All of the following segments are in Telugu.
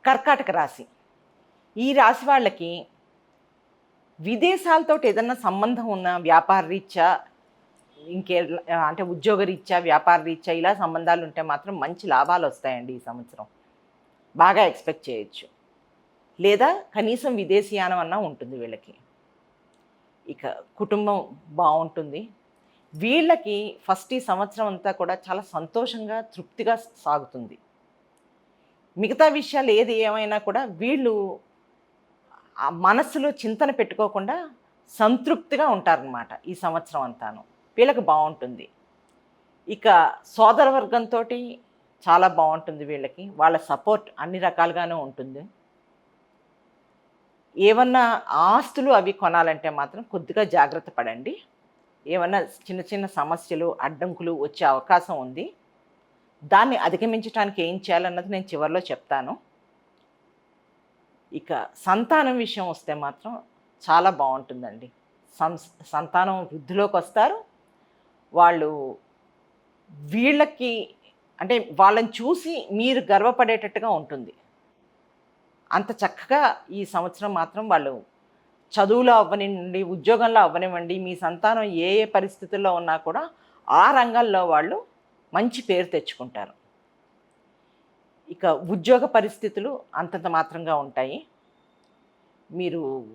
కర్కాటక రాశి. ఈ రాశి వాళ్ళకి విదేశాలతో ఏదన్నా సంబంధం ఉన్న వ్యాపార రీత్యా ఇంకే అంటే ఉద్యోగ రీత్యా వ్యాపార రీత్యా ఇలా సంబంధాలు ఉంటే మాత్రం మంచి లాభాలు వస్తాయండి ఈ సంవత్సరం. బాగా ఎక్స్పెక్ట్ చేయొచ్చు. లేదా కనీసం విదేశీయానం అన్నా ఉంటుంది వీళ్ళకి. ఇక కుటుంబం బాగుంటుంది. వీళ్ళకి ఫస్ట్ ఈ సంవత్సరం అంతా కూడా చాలా సంతోషంగా తృప్తిగా సాగుతుంది. మిగతా విషయాలు ఏది ఏమైనా కూడా వీళ్ళు ఆ మనస్సులో చింతన పెట్టుకోకుండా సంతృప్తిగా ఉంటారనమాట ఈ సంవత్సరం అంతాను. వీళ్ళకి బాగుంటుంది. ఇక సోదర వర్గంతో చాలా బాగుంటుంది వీళ్ళకి. వాళ్ళ సపోర్ట్ అన్ని రకాలుగానే ఉంటుంది. ఏమన్నా ఆస్తులు అవి కొనాలంటే మాత్రం కొద్దిగా జాగ్రత్త పడండి. ఏమన్నా చిన్న చిన్న సమస్యలు అడ్డంకులు వచ్చే అవకాశం ఉంది. దాన్ని అధిగమించడానికి ఏం చేయాలన్నది నేను చివరిలో చెప్తాను. ఇక సంతానం విషయం వస్తే మాత్రం చాలా బాగుంటుందండి. సంతానం వృద్ధిలోకి వస్తారు. వాళ్ళు వీళ్ళకి అంటే వాళ్ళని చూసి మీరు గర్వపడేటట్టుగా ఉంటుంది. అంత చక్కగా ఈ సంవత్సరం మాత్రం వాళ్ళు చదువులో అవ్వనివ్వండి, ఉద్యోగంలో అవ్వనివ్వండి, మీ సంతానం ఏ ఏ పరిస్థితుల్లో ఉన్నా కూడా ఆ రంగాల్లో వాళ్ళు మంచి పేరు తెచ్చుకుంటారు. ఇక ఉద్యోగ పరిస్థితులు అంతంత మాత్రంగా ఉంటాయి. మీరు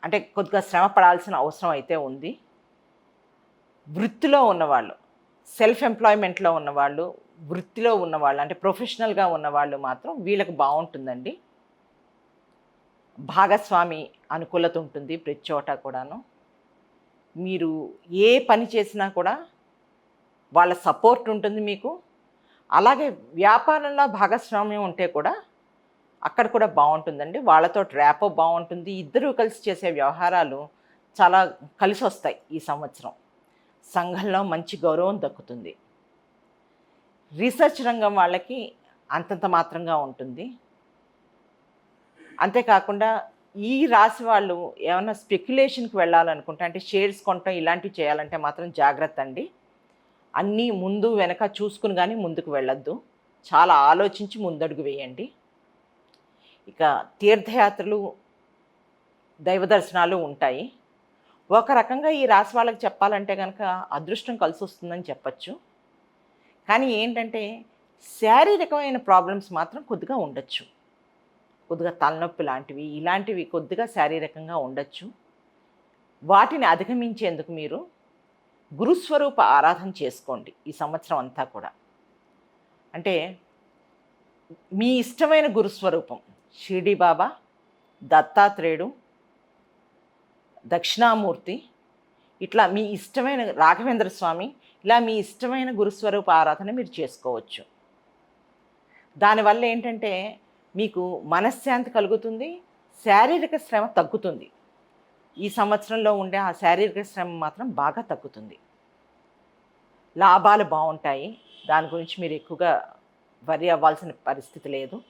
అంటే కొద్దిగా శ్రమ పడాల్సిన అవసరం అయితే ఉంది. వృత్తిలో ఉన్నవాళ్ళు, సెల్ఫ్ ఎంప్లాయ్మెంట్లో ఉన్నవాళ్ళు, వృత్తిలో ఉన్నవాళ్ళు అంటే ప్రొఫెషనల్గా ఉన్నవాళ్ళు మాత్రం వీళ్ళకి బాగుంటుందండి. భాగస్వామి అనుకూలత ఉంటుంది ప్రతి చోట కూడాను. మీరు ఏ పని చేసినా కూడా వాళ్ళ సపోర్ట్ ఉంటుంది మీకు. అలాగే వ్యాపారంలో భాగస్వామ్యం ఉంటే కూడా అక్కడ కూడా బాగుంటుందండి. వాళ్ళతో ర్యాపో బాగుంటుంది. ఇద్దరూ కలిసి చేసే వ్యవహారాలు చాలా కలిసి వస్తాయి ఈ సంవత్సరం. సంఘంలో మంచి గౌరవం దక్కుతుంది. రీసెర్చ్ రంగం వాళ్ళకి అంతంత మాత్రంగా ఉంటుంది. అంతేకాకుండా ఈ రాశి వాళ్ళు ఏమైనా స్పెక్యులేషన్కి వెళ్ళాలనుకుంటే అంటే షేర్స్ కొనటం ఇలాంటివి చేయాలంటే మాత్రం జాగ్రత్త అండి. అన్నీ ముందు వెనక చూసుకుని కానీ ముందుకు వెళ్ళొద్దు. చాలా ఆలోచించి ముందడుగు వేయండి. ఇక తీర్థయాత్రలు, దైవ దర్శనాలు ఉంటాయి. ఒక రకంగా ఈ రాశి వాళ్ళకి చెప్పాలంటే కనుక అదృష్టం కలిసి వస్తుందని చెప్పచ్చు. కానీ ఏంటంటే శారీరకమైన ప్రాబ్లమ్స్ మాత్రం కొద్దిగా ఉండొచ్చు. కొద్దిగా తలనొప్పి లాంటివి ఇలాంటివి కొద్దిగా శారీరకంగా ఉండొచ్చు. వాటిని అధిగమించేందుకు మీరు గురుస్వరూప ఆరాధన చేసుకోండి ఈ సంవత్సరం అంతా కూడా. అంటే మీ ఇష్టమైన గురుస్వరూపం షిరిడి బాబా, దత్తాత్రేయుడు, దక్షిణామూర్తి, ఇట్లా మీ ఇష్టమైన రాఘవేంద్ర స్వామి, ఇలా మీ ఇష్టమైన గురుస్వరూప ఆరాధన మీరు చేసుకోవచ్చు. దానివల్ల ఏంటంటే మీకు మనశ్శాంతి కలుగుతుంది, శారీరక శ్రమ తగ్గుతుంది. ఈ సంవత్సరంలో ఉండే ఆ శారీరక శ్రమ మాత్రం బాగా తగ్గుతుంది. లాభాలు బాగుంటాయి. దాని గురించి మీరు ఎక్కువగా వర్రీ అవ్వాల్సిన పరిస్థితి లేదు.